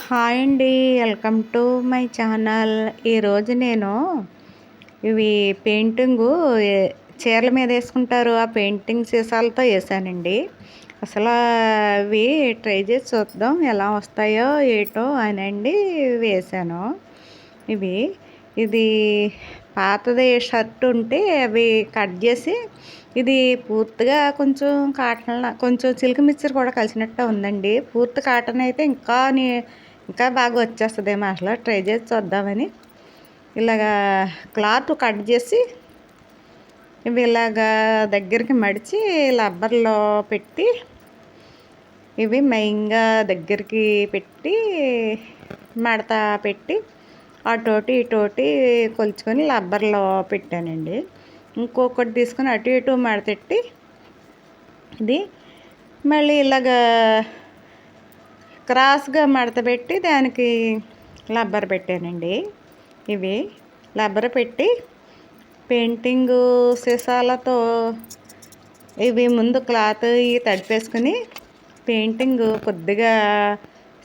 Hi అండి. Welcome to my channel. ఈరోజు నేను ఇవి పెయింటింగు చీరల మీద వేసుకుంటారు, ఆ పెయింటింగ్ సీసాలతో వేసానండి. అసలు అవి ట్రై చేసి చూద్దాం ఎలా వస్తాయో ఏటో అనండి వేసాను. ఇది పాతది షర్ట్ ఉంటే అవి కట్ చేసి ఇది పూర్తిగా కొంచెం కాటన్, కొంచెం సిల్క్ మిక్చర్ కూడా కలిసినట్టు ఉందండి. పూర్తి కాటన్ అయితే ఇంకా బాగా వచ్చేస్తుందేమో. అసలు ట్రై చేసి చూద్దామని ఇలాగా క్లాత్ కట్ చేసి ఇవి ఇలాగా దగ్గరికి మడిచి రబ్బర్లో పెట్టి ఇవి మెయిన్గా దగ్గరికి పెట్టి మడత పెట్టి అటోటి ఇటోటి కొలుచుకొని రబ్బర్లో పెట్టానండి. ఇంకొకటి తీసుకొని అటు ఇటు మడతెట్టి ఇది మళ్ళీ ఇలాగా క్రాస్గా మడత పెట్టి దానికి రబ్బర్ పెట్టానండి. ఇవి రబ్బర్ పెట్టి పెయింటింగు సీసాలతో ఇవి ముందు క్లాత్ తడిపేసుకుని పెయింటింగు కొద్దిగా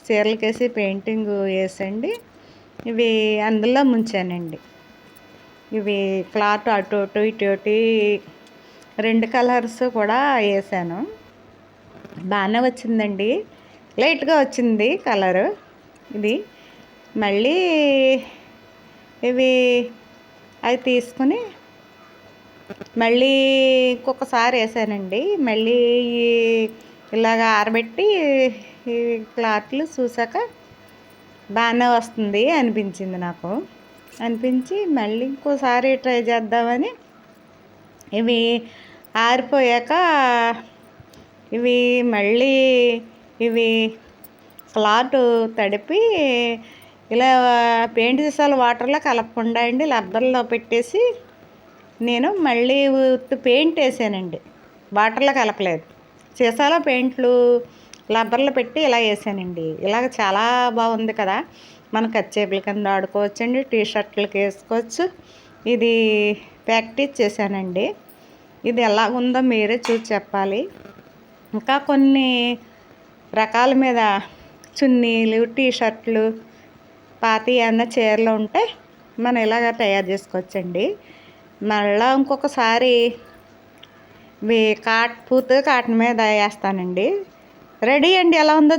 చీరలకేసి పెయింటింగు వేసండి ఇవి అందులో ముంచానండి. ఇవి క్లాత్ అటు ఇటు రెండు కలర్స్ కూడా వేసాను. బాగానే వచ్చిందండి, లైట్గా వచ్చింది కలరు. ఇది మళ్ళీ ఇవి అవి తీసుకుని మళ్ళీ ఇంకొకసారి వేసానండి. మళ్ళీ ఇలాగ ఆరబెట్టి ఈ క్లాత్లు చూసాక బాగానే వస్తుంది అనిపించింది నాకు. అనిపించి మళ్ళీ ఇంకోసారి ట్రై చేద్దామని ఇవి ఆరిపోయాక ఇవి మళ్ళీ ఇవి క్లాత్ తడిపి ఇలా పెయింట్ సీసాలు వాటర్లో కలపకుండా అండి రబ్బర్లో పెట్టేసి నేను మళ్ళీ పెయింట్ వేసానండి. వాటర్లో కలపలేదు, సీసాలో పెయింట్లు రబ్బర్లో పెట్టి ఇలా వేసానండి. ఇలాగ చాలా బాగుంది కదా. మన కచ్చేపుల కింద ఆడుకోవచ్చండి, టీ షర్ట్లకి వేసుకోవచ్చు. ఇది ప్రాక్టీస్ చేశానండి. ఇది ఎలా ఉందో మీరే చూసి చెప్పాలి. ఇంకా కొన్ని రకాల మీద చున్నీలు, టీ షర్ట్లు, పాతి అన్న చీరలు ఉంటే మనం ఇలాగ తయారు చేసుకోవచ్చండి. మళ్ళీ ఇంకొకసారి పూర్తిగా కాటన్ మీద వేస్తానండి. రెడీ అండి. ఎలా ఉందో